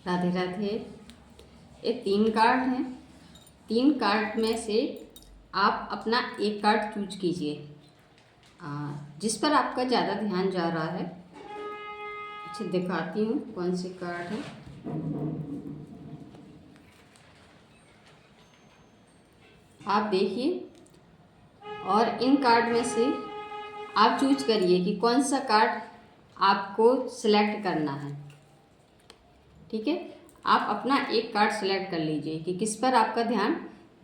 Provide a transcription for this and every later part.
राधे राधे। ये 3 कार्ड हैं। 3 कार्ड में से आप अपना एक कार्ड चूज कीजिए जिस पर आपका ज़्यादा ध्यान जा रहा है। अच्छा, दिखाती हूँ कौन से कार्ड है। आप देखिए और इन कार्ड में से आप चूज करिए कि कौन सा कार्ड आपको सिलेक्ट करना है। ठीक है, आप अपना एक कार्ड सेलेक्ट कर लीजिए कि किस पर आपका ध्यान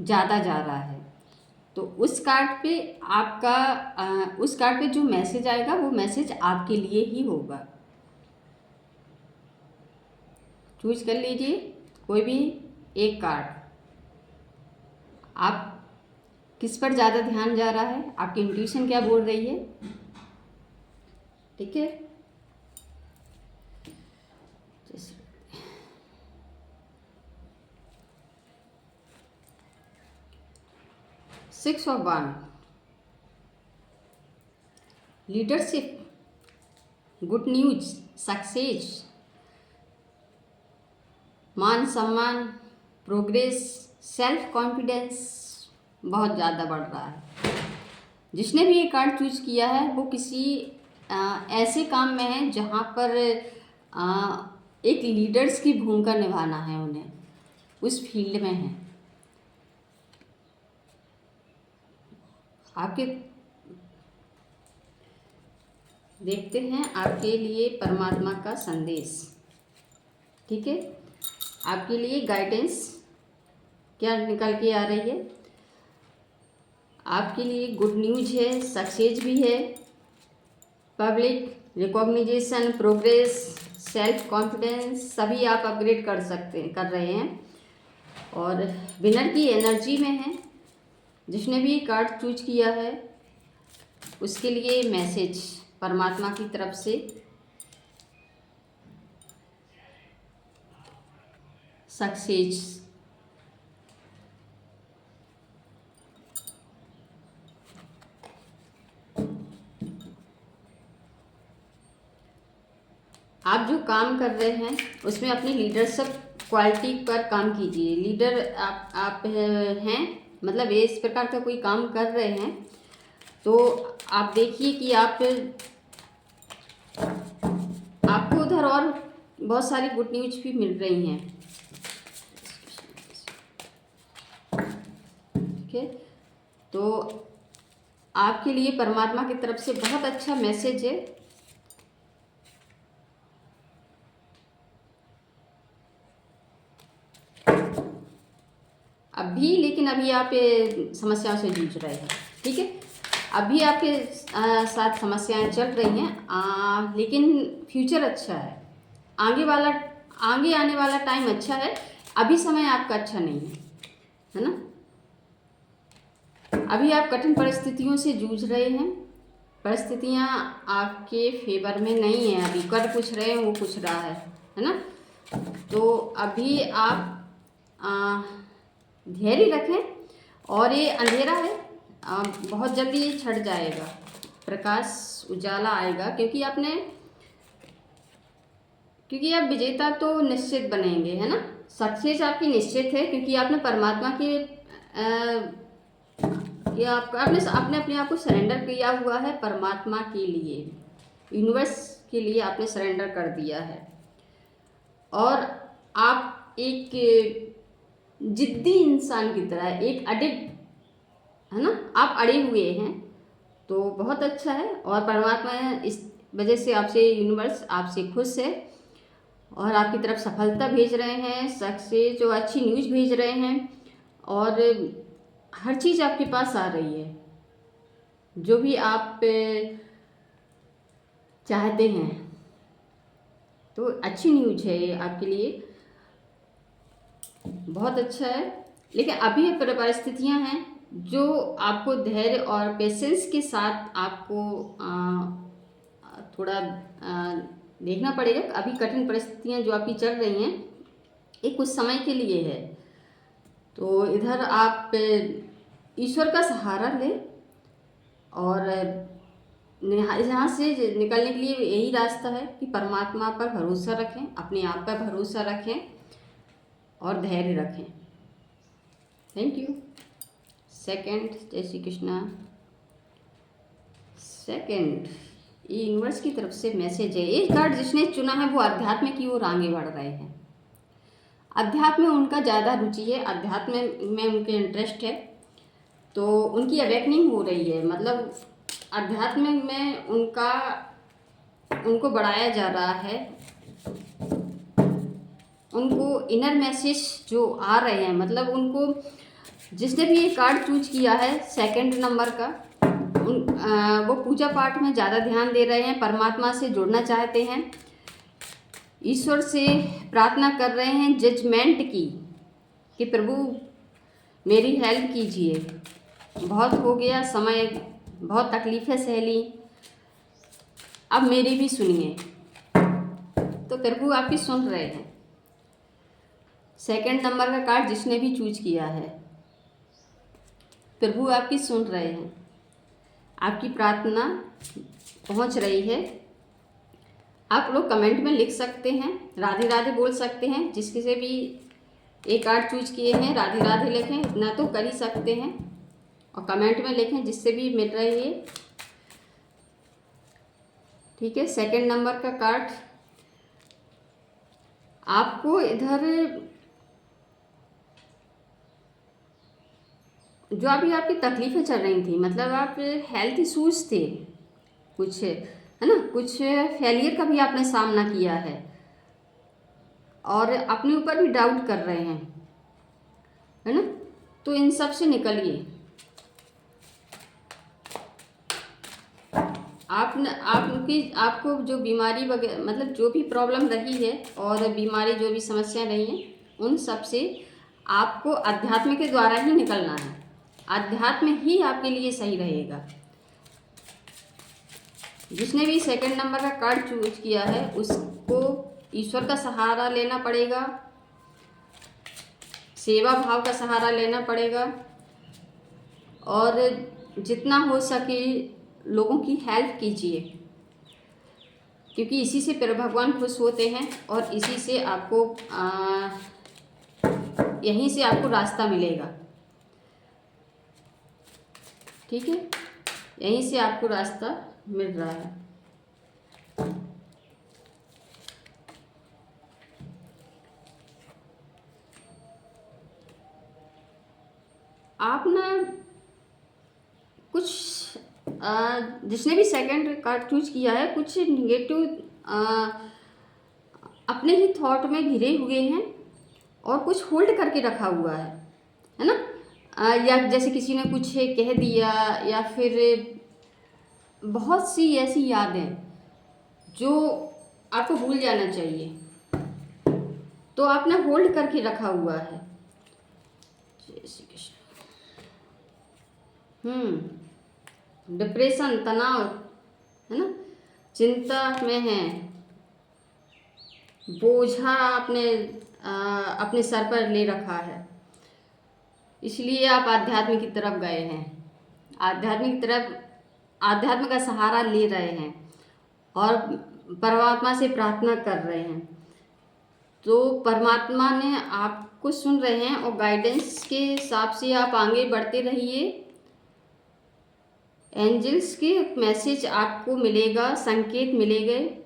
ज़्यादा जा रहा है। तो उस कार्ड पे उस कार्ड पे जो मैसेज आएगा वो मैसेज आपके लिए ही होगा। चूज कर लीजिए कोई भी एक कार्ड। आप किस पर ज़्यादा ध्यान जा रहा है, आपकी इंट्यूशन क्या बोल रही है। ठीक है, 6 of Wands, leadership, good news, success, मान सम्मान, प्रोग्रेस, सेल्फ कॉन्फिडेंस बहुत ज़्यादा बढ़ रहा है। जिसने भी ये कार्ड चूज किया है वो किसी ऐसे काम में है जहाँ पर एक लीडर्स की भूमिका निभाना है उन्हें, उस फील्ड में है। आपके देखते हैं आपके लिए परमात्मा का संदेश। ठीक है, आपके लिए गाइडेंस क्या निकल के आ रही है। आपके लिए गुड न्यूज है, सक्सेस भी है, पब्लिक रिकॉग्निजेशन, प्रोग्रेस, सेल्फ कॉन्फिडेंस सभी आप अपग्रेड कर रहे हैं और विनर की एनर्जी में है। जिसने भी कार्ड चूज किया है उसके लिए मैसेज परमात्मा की तरफ से सक्सेस। आप जो काम कर रहे हैं उसमें अपनी लीडरशिप क्वालिटी पर काम कीजिए। लीडर आप हैं, मतलब ये इस प्रकार का कोई काम कर रहे हैं तो आप देखिए कि आपको उधर और बहुत सारी गुड न्यूज भी मिल रही हैं। ठीक है, तो आपके लिए परमात्मा की तरफ से बहुत अच्छा मैसेज है। लेकिन अभी आप समस्याओं से जूझ रहे हैं। ठीक है, अभी आपके साथ समस्याएं चल रही हैं लेकिन फ्यूचर अच्छा है। आगे आने वाला टाइम अच्छा है। अभी समय आपका अच्छा नहीं है ना। अभी आप कठिन परिस्थितियों से जूझ रहे हैं। परिस्थितियां आपके फेवर में नहीं है। अभी कर कुछ रहे हैं वो कुछ रहा है ना। तो अभी आप धैर्य रखें और ये अंधेरा है बहुत जल्दी ये छट जाएगा, प्रकाश उजाला आएगा क्योंकि आप विजेता तो निश्चित बनेंगे, है ना। सक्सेस आपकी निश्चित है क्योंकि आपने परमात्मा के आपने अपने आप को सरेंडर किया हुआ है परमात्मा के लिए, यूनिवर्स के लिए आपने सरेंडर कर दिया है और आप एक जिद्दी इंसान की तरह एक है ना, आप अड़े हुए हैं। तो बहुत अच्छा है और परमात्मा इस वजह से आपसे, यूनिवर्स आपसे खुश है और आपकी तरफ सफलता भेज रहे हैं, सक्सेस जो अच्छी न्यूज़ भेज रहे हैं और हर चीज़ आपके पास आ रही है जो भी आप चाहते हैं। तो अच्छी न्यूज़ है ये आपके लिए, बहुत अच्छा है। लेकिन अभी परिस्थितियां हैं जो आपको धैर्य और पेशेंस के साथ आपको थोड़ा देखना पड़ेगा। अभी कठिन परिस्थितियां जो आपकी चल रही हैं ये कुछ समय के लिए है। तो इधर आप ईश्वर का सहारा लें और यहाँ से निकलने के लिए यही रास्ता है कि परमात्मा पर भरोसा रखें, अपने आप पर भरोसा रखें और धैर्य रखें। Thank you. सेकंड, जय श्री कृष्णा। सेकंड, ये यूनिवर्स की तरफ से मैसेज है। ये कार्ड जिसने चुना है वो अध्यात्म की ओर आगे बढ़ रहे हैं। अध्यात्म में उनका ज़्यादा रुचि है, अध्यात्म में उनके इंटरेस्ट है, तो उनकी अवेकनिंग हो रही है। मतलब अध्यात्म में उनको बढ़ाया जा रहा है। उनको इनर मैसेज जो आ रहे हैं, मतलब उनको जिसने भी ये कार्ड चूज किया है सेकंड नंबर का, वो पूजा पाठ में ज़्यादा ध्यान दे रहे हैं, परमात्मा से जुड़ना चाहते हैं, ईश्वर से प्रार्थना कर रहे हैं जजमेंट की कि प्रभु मेरी हेल्प कीजिए, बहुत हो गया समय, बहुत तकलीफ़ें सह ली, अब मेरी भी सुनिए। तो प्रभु आपकी सुन रहे हैं। सेकंड नंबर का कार्ड जिसने भी चूज किया है, प्रभु आपकी सुन रहे हैं, आपकी प्रार्थना पहुंच रही है। आप लोग कमेंट में लिख सकते हैं, राधे राधे बोल सकते हैं। जिसके से भी एक कार्ड चूज किए हैं राधे राधे लिखें, इतना तो कर ही सकते हैं, और कमेंट में लिखें जिससे भी मिल रही है। ठीक है। सेकंड नंबर का कार्ड, आपको इधर जो अभी आपकी तकलीफ़ें चल रही थी, मतलब आप हेल्थ इशूज़ थे कुछ, है ना, कुछ फेलियर का भी आपने सामना किया है और अपने ऊपर भी डाउट कर रहे हैं, है ना, तो इन सब से निकलिए। आपको जो बीमारी वगैरह, मतलब जो भी प्रॉब्लम रही है और बीमारी जो भी समस्याएं रही हैं, उन सब से आपको अध्यात्म के द्वारा ही निकलना है। अध्यात्म ही आपके लिए सही रहेगा। जिसने भी सेकंड नंबर का कार्ड चूज किया है उसको ईश्वर का सहारा लेना पड़ेगा, सेवा भाव का सहारा लेना पड़ेगा, और जितना हो सके लोगों की हेल्प कीजिए, क्योंकि इसी से भगवान खुश होते हैं और इसी से आपको यहीं से आपको रास्ता मिलेगा। ठीक है, यहीं से आपको रास्ता मिल रहा है। आप ना कुछ जिसने भी सेकंड कार्ड चूज किया है, कुछ निगेटिव अपने ही थॉट में घिरे हुए हैं और कुछ होल्ड करके रखा हुआ है ना, या जैसे किसी ने कुछ कह दिया, या फिर बहुत सी ऐसी यादें जो आपको भूल जाना चाहिए, तो आपने होल्ड करके रखा हुआ है। जय श्री कृष्ण। डिप्रेशन, तनाव, है ना, चिंता में है, बोझा अपने सर पर ले रखा है, इसलिए आप आध्यात्म की तरफ गए हैं, आध्यात्म का सहारा ले रहे हैं और परमात्मा से प्रार्थना कर रहे हैं। तो परमात्मा ने आपको सुन रहे हैं और गाइडेंस के हिसाब से आप आगे बढ़ते रहिए। एंजल्स के मैसेज आपको मिलेगा, संकेत मिलेंगे,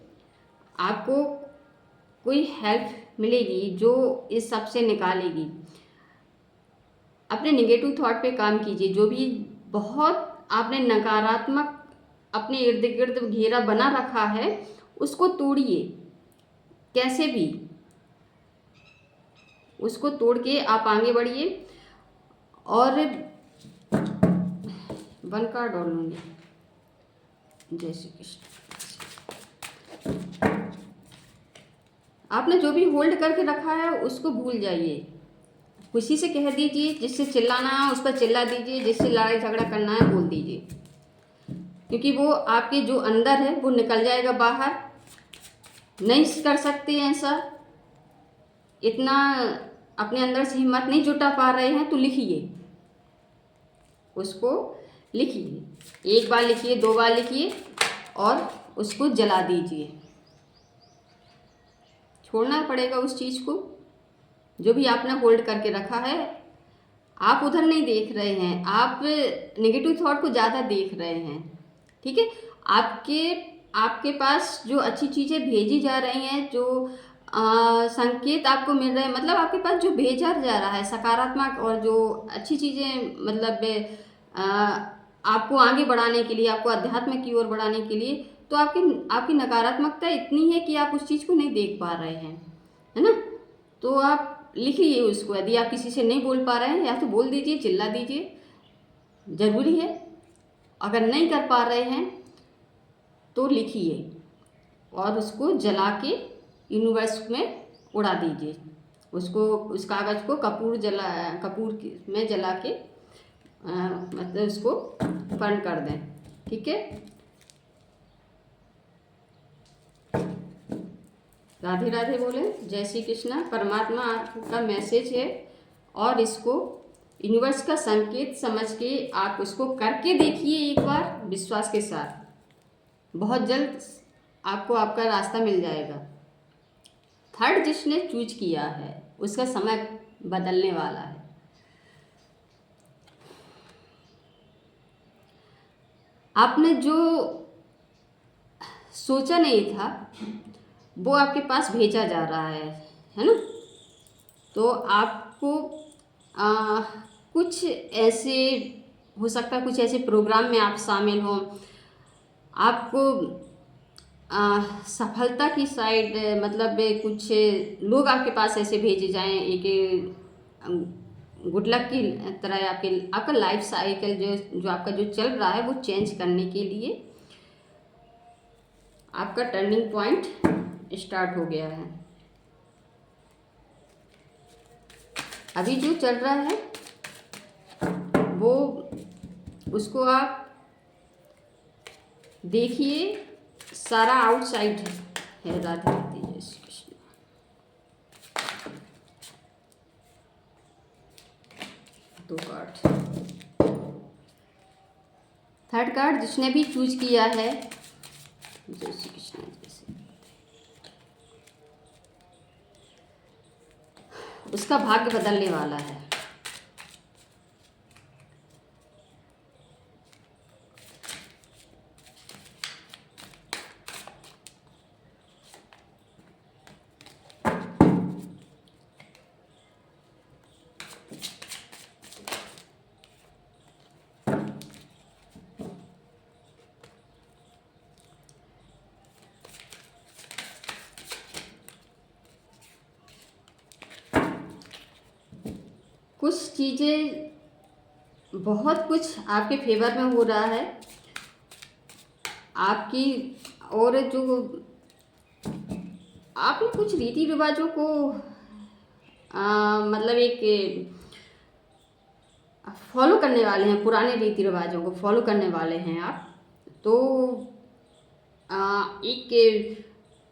आपको कोई हेल्प मिलेगी जो इस सब से निकालेगी। अपने नेगेटिव थॉट पे काम कीजिए। जो भी बहुत आपने नकारात्मक अपने इर्द गिर्द घेरा बना रखा है उसको तोड़िए, कैसे भी उसको तोड़ के आप आगे बढ़िए। और 1 कार्ड और लूँगी। जय श्री कृष्ण। आपने जो भी होल्ड करके रखा है उसको भूल जाइए, किसी से कह दीजिए, जिससे चिल्लाना है उस पर चिल्ला दीजिए, जिससे लड़ाई झगड़ा करना है बोल दीजिए, क्योंकि वो आपके जो अंदर है वो निकल जाएगा बाहर। नहीं कर सकते ऐसा, इतना अपने अंदर से हिम्मत नहीं जुटा पा रहे हैं तो लिखिए, उसको लिखिए, 1 बार लिखिए, 2 बार लिखिए, और उसको जला दीजिए। छोड़ना पड़ेगा उस चीज़ को, जो भी आपने होल्ड करके रखा है। आप उधर नहीं देख रहे हैं, आप नेगेटिव थॉट को ज़्यादा देख रहे हैं। ठीक है, आपके आपके पास जो अच्छी चीज़ें भेजी जा रही हैं, जो संकेत आपको मिल रहे हैं, मतलब आपके पास जो भेजा जा रहा है सकारात्मक और जो अच्छी चीज़ें, मतलब अ, आपको आगे बढ़ाने के लिए, आपको अध्यात्म की ओर बढ़ाने के लिए, तो आपकी आपकी नकारात्मकता इतनी है कि आप उस चीज़ को नहीं देख पा रहे हैं, है ना। तो आप लिखिए उसको। यदि आप किसी से नहीं बोल पा रहे हैं, या तो बोल दीजिए, चिल्ला दीजिए, ज़रूरी है। अगर नहीं कर पा रहे हैं तो लिखिए और उसको जला के यूनिवर्स में उड़ा दीजिए। उसको, उस कागज़ को कपूर में जला के मतलब उसको बर्न कर दें। ठीक है, राधे राधे बोले, जय श्री कृष्णा। परमात्मा आपका मैसेज है और इसको यूनिवर्स का संकेत समझ के आप उसको करके देखिए एक बार विश्वास के साथ। बहुत जल्द आपको आपका रास्ता मिल जाएगा। थर्ड जिसने चूज किया है उसका समय बदलने वाला है। आपने जो सोचा नहीं था वो आपके पास भेजा जा रहा है ना। तो आपको कुछ ऐसे हो सकता है, कुछ ऐसे प्रोग्राम में आप शामिल हों, आपको सफलता की साइड, मतलब कुछ लोग आपके पास ऐसे भेजे जाएं, एक गुड लक की तरह आपका लाइफ साइकिल जो आपका जो चल रहा है वो चेंज करने के लिए आपका टर्निंग पॉइंट स्टार्ट हो गया है। अभी जो चल रहा है वो, उसको आप देखिए, सारा आउटसाइड है। राधे राधे, जय श्री कृष्ण। दो कार्ड, थर्ड कार्ड जिसने भी चूज किया है, जय श्री कृष्ण, उसका भाग्य बदलने वाला है। कुछ चीज़ें, बहुत कुछ आपके फेवर में हो रहा है आपकी, और जो आपने कुछ रीति रिवाजों को मतलब एक फॉलो करने वाले हैं, पुराने रीति रिवाजों को फॉलो करने वाले हैं आप। तो एक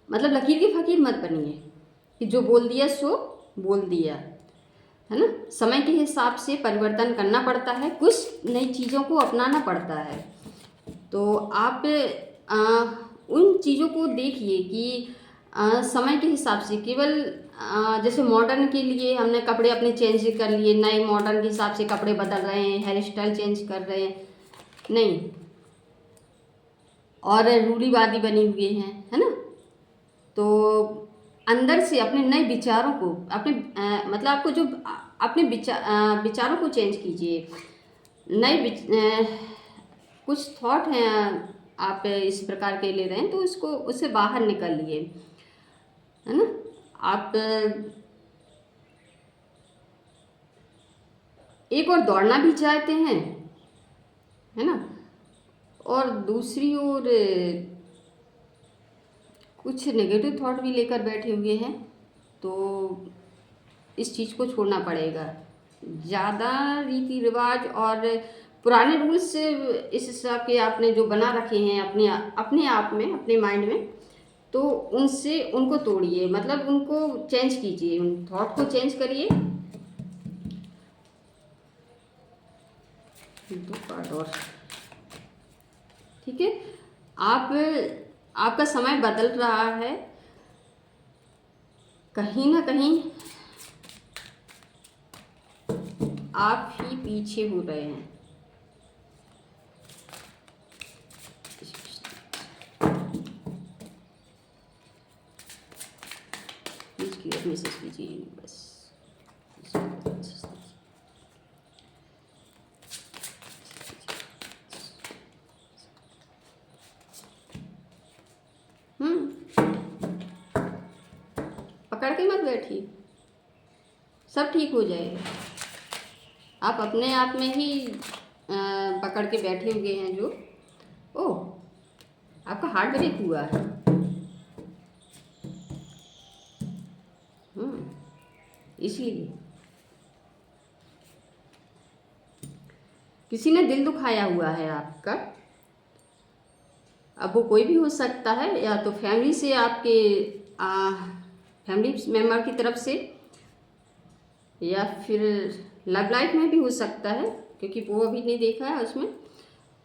मतलब लकीर के फकीर मत बनिए कि जो बोल दिया सो बोल दिया, है ना। समय के हिसाब से परिवर्तन करना पड़ता है, कुछ नई चीज़ों को अपनाना पड़ता है। तो आप उन चीज़ों को देखिए कि समय के हिसाब से, केवल जैसे मॉडर्न के लिए हमने कपड़े अपने चेंज कर लिए, नए मॉडर्न के हिसाब से कपड़े बदल रहे हैं, हेयर स्टाइल चेंज कर रहे हैं, नहीं, और रूढ़िवादी बने हुए हैं, है ना। तो अंदर से अपने नए विचारों को, अपने मतलब आपको जो अपने विचारों को चेंज कीजिए। नए कुछ थॉट हैं आप इस प्रकार के ले रहे हैं, तो उसको, उससे बाहर निकलिए, है ना। आप एक और दौड़ना भी चाहते हैं, है ना, और दूसरी ओर कुछ नेगेटिव थॉट भी लेकर बैठे हुए हैं। तो इस चीज़ को छोड़ना पड़ेगा। ज़्यादा रीति रिवाज और पुराने रूल्स इस हिसाब के आपने जो बना रखे हैं अपने आप में, अपने माइंड में, तो उनसे उनको तोड़िए, मतलब उनको चेंज कीजिए, उन थॉट को चेंज करिए। दो कार्ड और, ठीक है। आप आपका समय बदल रहा है, कहीं ना कहीं आप ही पीछे हो रहे हैं। प्लीज क्लियर मैसेज कीजिए बस। पकड़ के मत बैठिए, सब ठीक हो जाएगा। आप अपने आप में ही पकड़ के बैठे हुए हैं जो। ओह, आपका हार्ट ब्रेक हुआ है। इसलिए किसी ने दिल दुखाया हुआ है आपका। अब वो कोई भी हो सकता है, या तो फैमिली से, आपके फैमिली मेम्बर की तरफ से, या फिर लव लाइफ में भी हो सकता है, क्योंकि वो अभी नहीं देखा है उसमें।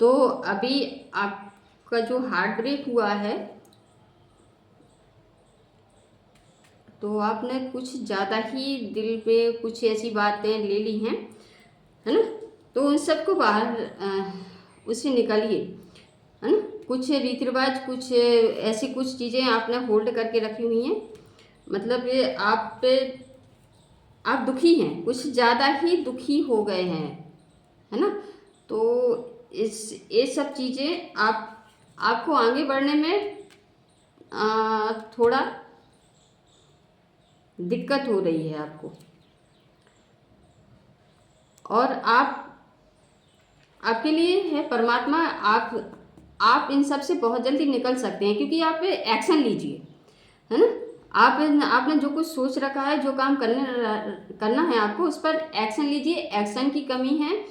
तो अभी आपका जो हार्ट ब्रेक हुआ है, तो आपने कुछ ज़्यादा ही दिल पे कुछ ऐसी बातें ले ली हैं, है ना। तो उन सबको बाहर उससे निकलिए, है ना। कुछ रीति रिवाज, कुछ ऐसी कुछ चीज़ें आपने होल्ड करके रखी हुई हैं। मतलब ये आप दुखी हैं, कुछ ज़्यादा ही दुखी हो गए हैं, है ना। तो ये सब चीज़ें आपको आगे बढ़ने में थोड़ा दिक्कत हो रही है आपको। और आपके लिए है परमात्मा। आप इन सब से बहुत जल्दी निकल सकते हैं, क्योंकि आप एक्शन लीजिए, है ना। आपने जो कुछ सोच रखा है, जो काम करना है आपको, उस पर एक्शन लीजिए। एक्शन की कमी है,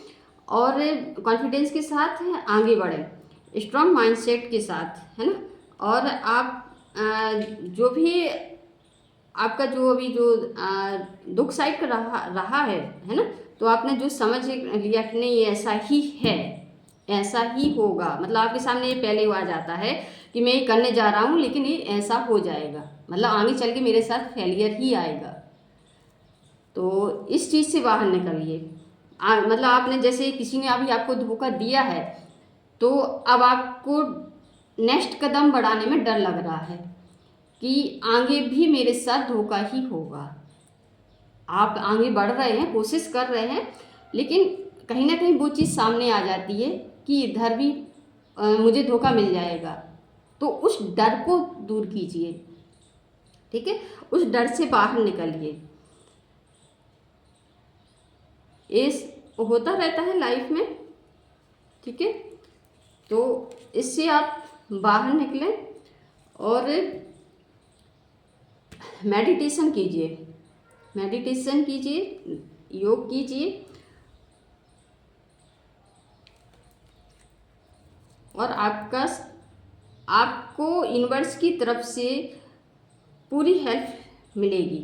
और कॉन्फिडेंस के साथ आगे बढ़ें, स्ट्रॉन्ग माइंडसेट के साथ, है ना। और आप जो भी आपका जो अभी जो दुख साइड का रहा है ना। तो आपने जो समझ लिया कि नहीं, ये ऐसा ही है, ऐसा ही होगा, मतलब आपके सामने ये पहले हुआ जाता है कि मैं ये करने जा रहा हूँ, लेकिन ये ऐसा हो जाएगा, मतलब आगे चल के मेरे साथ फेलियर ही आएगा। तो इस चीज़ से बाहर निकलिए। मतलब आपने जैसे किसी ने अभी आपको धोखा दिया है, तो अब आपको नेक्स्ट कदम बढ़ाने में डर लग रहा है कि आगे भी मेरे साथ धोखा ही होगा। आप आगे बढ़ रहे हैं, कोशिश कर रहे हैं, लेकिन कहीं ना कहीं वो चीज़ सामने आ जाती है कि इधर भी मुझे धोखा मिल जाएगा। तो उस डर को दूर कीजिए, ठीक है। उस डर से बाहर निकलिए। इस होता रहता है लाइफ में, ठीक है। तो इससे आप बाहर निकलें और मेडिटेशन कीजिए, मेडिटेशन कीजिए, योग कीजिए, और आपको यूनिवर्स की तरफ से पूरी हेल्प मिलेगी,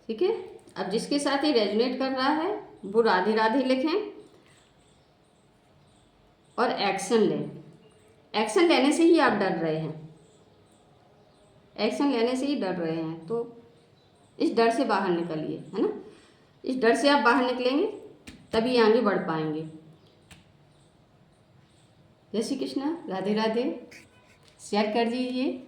ठीक है। अब जिसके साथ ये रेजोनेट कर रहा है, वो राधे राधे लिखें और एक्शन लें। एक्शन लेने से ही आप डर रहे हैं, एक्शन लेने से ही डर रहे हैं। तो इस डर से बाहर निकलिए, है ना। इस डर से आप बाहर निकलेंगे, तभी आगे बढ़ पाएंगे। जय श्री कृष्णा, राधे राधे। शेयर कर दीजिए।